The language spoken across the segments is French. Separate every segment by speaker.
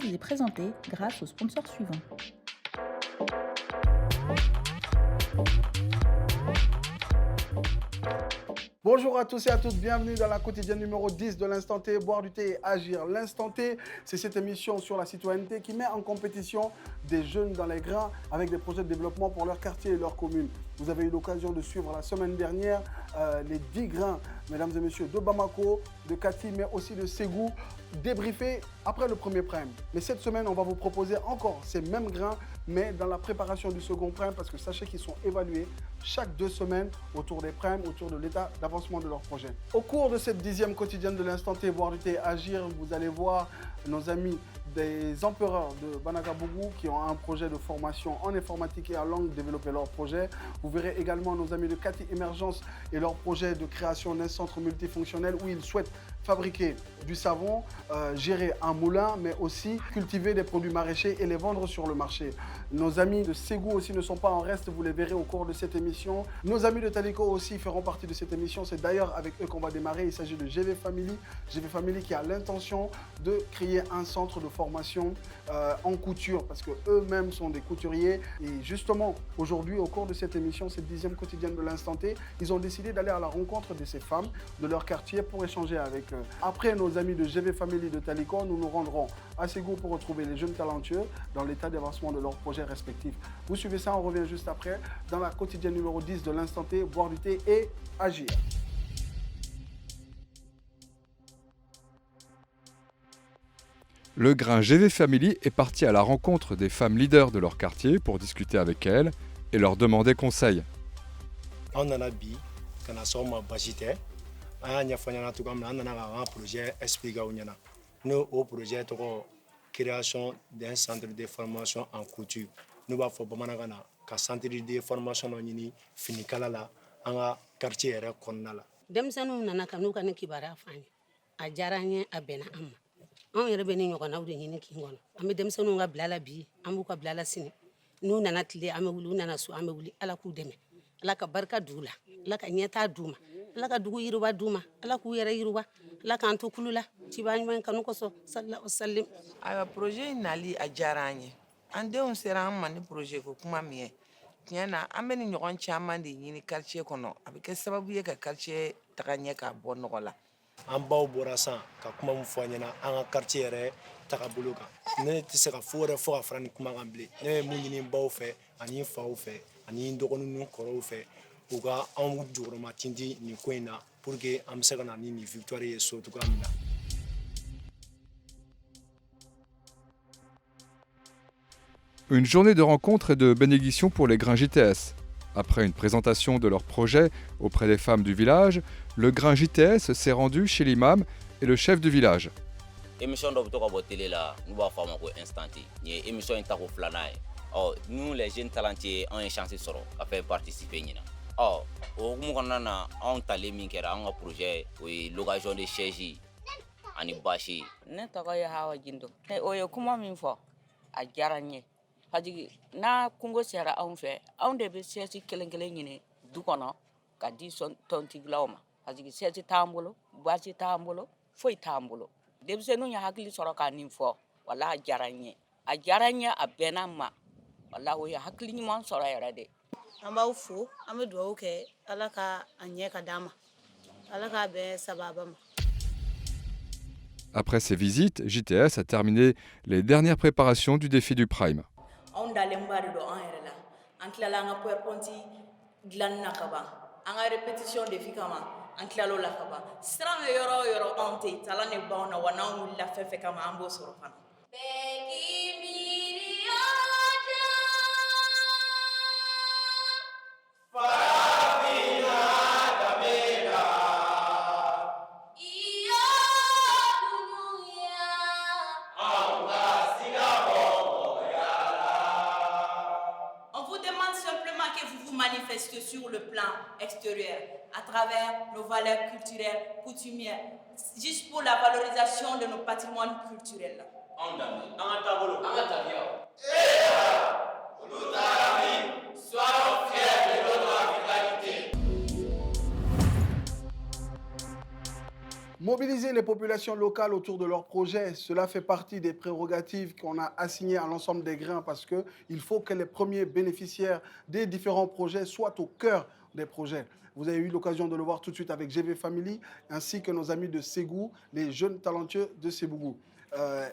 Speaker 1: vous est présenté grâce aux sponsors suivants.
Speaker 2: Bonjour à tous et à toutes, bienvenue dans la quotidienne numéro 10 de l'Instant T, boire du thé et agir. L'Instant T, c'est cette émission sur la citoyenneté qui met en compétition des jeunes dans les grains avec des projets de développement pour leur quartier et leur commune. Vous avez eu l'occasion de suivre la semaine dernière les 10 grains, mesdames et messieurs, de Bamako, de Kati, mais aussi de Ségou, débriefés après le premier prime. Mais cette semaine, on va vous proposer encore ces mêmes grains, mais dans la préparation du second prime, parce que sachez qu'ils sont évalués chaque 2 semaines autour des primes, autour de l'état d'avancement de leur projet. Au cours de cette 10e quotidienne de l'Instant T, boire du thé et agir, vous allez voir nos amis des empereurs de Banagabougou qui ont un projet de formation en informatique et en langue développer leur projet. Vous verrez également nos amis de Kati Émergence et leur projet de création d'un centre multifonctionnel où ils souhaitent fabriquer du savon, gérer un moulin, mais aussi cultiver des produits maraîchers et les vendre sur le marché. Nos amis de Ségou aussi ne sont pas en reste, vous les verrez au cours de cette émission. Nos amis de Taliko aussi feront partie de cette émission. C'est d'ailleurs avec eux qu'on va démarrer. Il s'agit de GV Family. GV Family qui a l'intention de créer un centre de formation en couture parce qu'eux-mêmes sont des couturiers. Et justement, aujourd'hui, au cours de cette émission, cette 10e quotidienne de l'Instant T, ils ont décidé d'aller à la rencontre de ces femmes, de leur quartier pour échanger avec eux. Après nos amis de GV Family de Taliko, nous nous rendrons à Ségou pour retrouver les jeunes talentueux dans l'état d'avancement de leurs projets respectifs. Vous suivez ça, on revient juste après dans la quotidienne numéro 10 de l'Instant T, boire du thé et agir.
Speaker 3: Le grain GV Family est parti à la rencontre des femmes leaders de leur quartier pour discuter avec elles et leur demander conseil.
Speaker 4: On en a bi, quand on a basité, on a un projet expliqué. Nous, au projet de création d'un centre de formation en couture, nous avons fait un centre de formation en finikala en quartier Konala.
Speaker 5: Demsanu nana kanu kan kibara fani a jaranye a bena amma on yere beni nyoko na wuri nyini kingono ame demsanu nga blala bi amu ka blala sini nu nana tile ame wuli nana su ame wuli ala ku deme ala ka barka dula ala ka nyeta duma ala ka dugu yiruba duma ala ku yere yiruba ala ka anto kulula tibani man kanu ko so sallallahu sallim
Speaker 6: aya projet nali a jaranye ande on sera mani projet ko kuma miye tiɲɛna an bɛ ni ɲɔgɔn caman de ɲini quartier kɔnɔ a bɛ kɛ sababu ye ka quartier taga ɲɛ ka bɔ nɔgɔ la
Speaker 4: an baw bɔra san ka kuma min fɔ an ɲɛna an ka quartier yɛrɛ tagabolo kan ne tɛ se ka fo yɛrɛ fo ka fara ni kuma kan bilen ne ye mun ɲini n baw fɛ ani n faw fɛ ani n dɔgɔninw ni n kɔrɔw fɛ u ka anw jukɔrɔma tintin nin ko in na pour que an bɛ se ka na ni nin victoire ye so cogoya min na.
Speaker 3: Une journée de rencontre et de bénédiction pour les grains JTS. Après une présentation de leur projet auprès des femmes du village, le grain JTS s'est rendu chez l'imam et le chef du village.
Speaker 7: Émission de la télé là, nous va faire un instant. Une émission interflanée. Oh, nous les jeunes talentueux ont une chance à faire participer. Oh, au moment on t'a les minkera un projet oui l'occasion de changer ani bashi.
Speaker 8: Ne tɔgɔ ye Hawa Gindo. O ye kuma min fɔ a diyara n ye. Haji n'a kungo sera anw fɛ anw de bɛ siège kelen-kelen ɲini du kɔnɔ ka di tɔntigilaw ma. Haji siège t'an bolo, basi t'an bolo, foyi t'an bolo. Denmisɛnninw ye hakili sɔrɔ ka nin fɔ wala a diyara n ye. A diyara n ye a bɛnna n ma. Wala o ye hakili ɲuman sɔrɔ yɛrɛ de.
Speaker 9: An b'aw fo, an bɛ dugawu kɛ Ala ka a ɲɛ ka d'an ma. Ala k'a bɛɛ sababa ma.
Speaker 3: Après ces visites, JTS a terminé les dernières préparations du défi du Prime.
Speaker 9: Anw dalen ba de don an yɛrɛ la an tilala an ka powerpoint dilanni na ka ban an ka répétition défi kama an tilal'o la ka ban siran bɛ yɔrɔ o yɔrɔ anw tɛ yen talan de b'anw na wa n'anw wulila fɛn fɛn kama an b'o sɔrɔ fana. Manifeste sur le plan extérieur à travers nos valeurs culturelles, coutumières, juste pour la valorisation de nos patrimoines culturels. Soyons fiers de notre africanité.
Speaker 2: Mobiliser les populations locales autour de leurs projets, cela fait partie des prérogatives qu'on a assignées à l'ensemble des grains parce qu'il faut que les premiers bénéficiaires des différents projets soient au cœur des projets. Vous avez eu l'occasion de le voir tout de suite avec GV Family ainsi que nos amis de Ségou, les jeunes talentueux de Sébougou.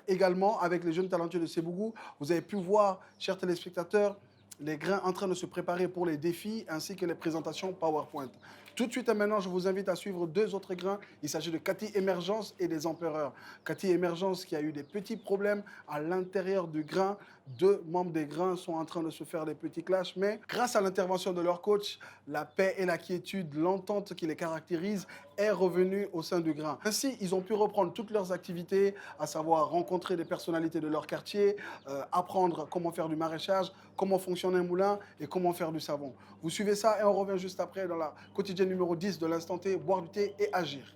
Speaker 2: Également, avec les jeunes talentueux de Sébougou, vous avez pu voir, chers téléspectateurs, les grains en train de se préparer pour les défis ainsi que les présentations PowerPoint. Tout de suite et maintenant, je vous invite à suivre deux autres grains. Il s'agit de Cathy Émergence et des Empereurs. Cathy Émergence qui a eu des petits problèmes à l'intérieur du grain. Deux membres des grains sont en train de se faire des petits clashs, mais grâce à l'intervention de leur coach, la paix et la quiétude, l'entente qui les caractérise est revenue au sein du grain. Ainsi, ils ont pu reprendre toutes leurs activités, à savoir rencontrer des personnalités de leur quartier, apprendre comment faire du maraîchage, comment fonctionne un moulin et comment faire du savon. Vous suivez ça et on revient juste après dans la quotidienne numéro 10 de l'Instant T, boire du thé et agir.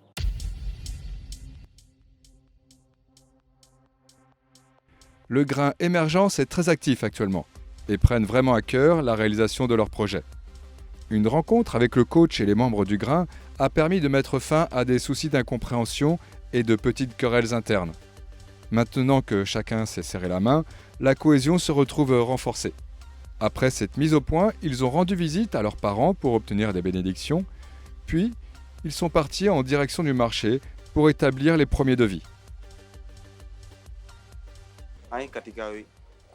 Speaker 3: Le grain Émergence est très actif actuellement et prennent vraiment à cœur la réalisation de leur projet. Une rencontre avec le coach et les membres du grain a permis de mettre fin à des soucis d'incompréhension et de petites querelles internes. Maintenant que chacun s'est serré la main, la cohésion se retrouve renforcée. Après cette mise au point, ils ont rendu visite à leurs parents pour obtenir des bénédictions, puis ils sont partis en direction du marché pour établir les premiers devis.
Speaker 10: An ye kati kɛ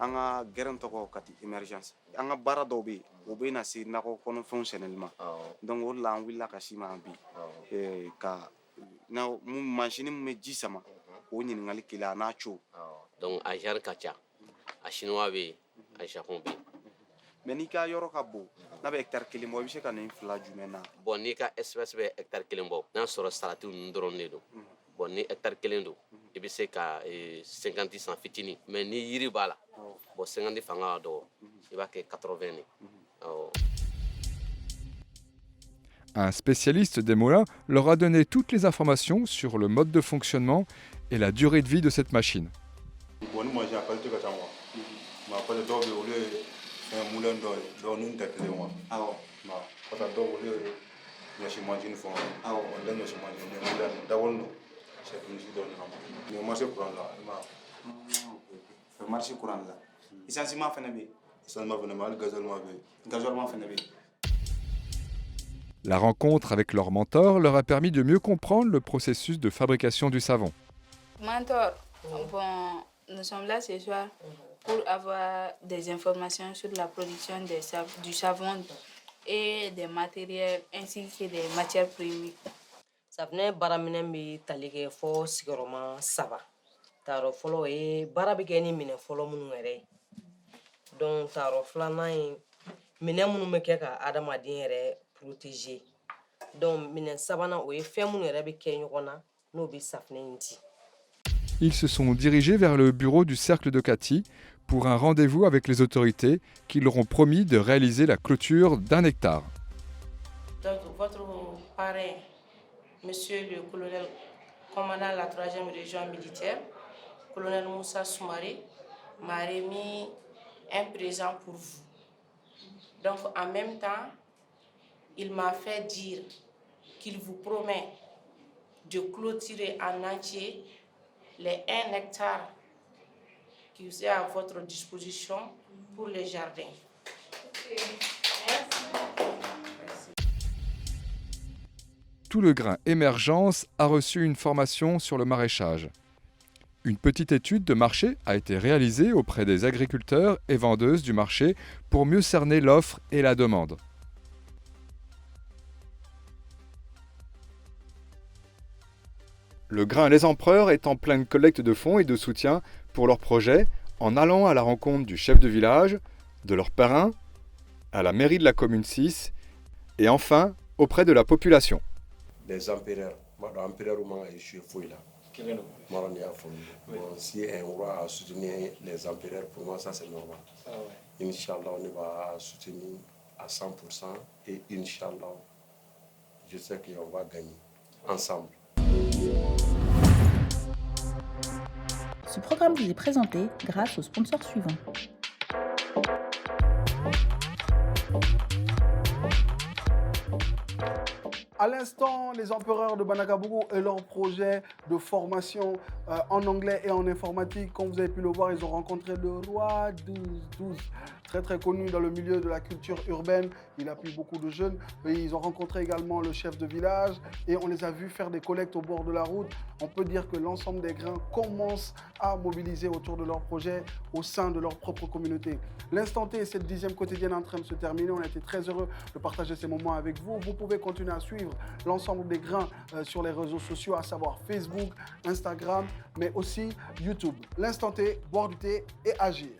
Speaker 10: an ka gɛrɛn tɔgɔ kati émergence an ka baara dɔw bɛ yen o bɛ na se nakɔ kɔnɔfɛnw sɛnɛli ma donc o de la an wulila ka si ma bi ka mansini min bɛ ji sama o ɲininkali kelen a n'a co
Speaker 11: donc a genre ka ca a chinois bɛ yen a japon bɛ yen
Speaker 10: mais n'i ka yɔrɔ ka bon n'a bɛ hectare kelen bɔ i bɛ se ka nin fila jumɛn na
Speaker 11: bon n'i ka espèce bɛ hectare kelen bɔ n'a sɔrɔ salati ninnu dɔrɔn de don bon ni hectare kelen don i bɛ se ka 50 san fitinin mais ni yiri b'a la bon 50 fanga ka dɔgɔ i b'a kɛ 80 de.
Speaker 3: Un spécialiste des moulins leur a donné toutes les informations sur le mode de fonctionnement et la durée de vie de cette machine.
Speaker 12: Bon, moi j'ai appelé tout le temps. Ma pas de dog au lieu un moulin dans une tête de moi. Ah ouais. Ma pas de dog au lieu de chez moi une fois. Ah ouais. On donne chez moi une moulin d'abord nous. C'est une chose dans le mais moi c'est pour là. Ma
Speaker 10: fait marcher courant là. Essentiellement fait nabi.
Speaker 12: Essentiellement fait nabi gasolement fait.
Speaker 10: Gasolement fait nabi.
Speaker 3: La rencontre avec leur mentor leur a permis de mieux comprendre le processus de fabrication du savon.
Speaker 13: Mentor, bon, nous sommes là ce soir pour avoir des informations sur la production du savon et des matériels ainsi que des matières premières.
Speaker 14: Safunɛ baaraminɛn bɛ tali kɛ fɔ sigiyɔrɔma 3 taarɔ fɔlɔ ye baara bɛ kɛ ni minɛn fɔlɔ minnu yɛrɛ ye donc taarɔ filanan ye minɛn minnu bɛ kɛ ka adamaden yɛrɛ protéger donc minɛn sabanan o ye fɛn minnu yɛrɛ bɛ kɛ ɲɔgɔn na n'o bɛ safunɛ in di.
Speaker 3: Ils se sont dirigés vers le bureau du cercle de Cathy pour un rendez-vous avec les autorités qui leur ont promis de réaliser la clôture d'1 hectare.
Speaker 15: Donc votre parrain, Monsieur le colonel commandant de la 3e région militaire, colonel Moussa Soumaré, m'a remis un présent pour vous. Donc en même temps, il m'a fait dire qu'il vous promet de clôturer en entier les 1 hectare qui est à votre disposition pour les jardins.
Speaker 3: Tout le grain Émergence a reçu une formation sur le maraîchage. Une petite étude de marché a été réalisée auprès des agriculteurs et vendeuses du marché pour mieux cerner l'offre et la demande. Le grain Les Empereurs est en pleine collecte de fonds et de soutien pour leur projet en allant à la rencontre du chef de village, de leur parrain, à la mairie de la commune 6 et enfin auprès de la population.
Speaker 12: Les empereurs, l'empereur a échoué fouille là. Bon, si un roi a soutenu les empereurs, pour moi ça c'est normal. Inch'Allah, on va soutenir à 100% et Inch'Allah, je sais qu'on va gagner ensemble.
Speaker 1: Ce programme vous est présenté grâce aux sponsors suivants.
Speaker 2: À l'instant, les empereurs de Banakabougou et leur projet de formation en anglais et en informatique. Comme vous avez pu le voir, ils ont rencontré le roi 12, très très connu dans le milieu de la culture urbaine. Il appuie beaucoup de jeunes. Et ils ont rencontré également le chef de village et on les a vus faire des collectes au bord de la route. On peut dire que l'ensemble des grains commencent à mobiliser autour de leur projet au sein de leur propre communauté. L'instant T, cette 10e quotidienne est en train de se terminer. On a été très heureux de partager ces moments avec vous. Vous pouvez continuer à suivre l'ensemble des grains sur les réseaux sociaux, à savoir Facebook, Instagram, mais aussi YouTube. L'instant T, boire du thé et agir.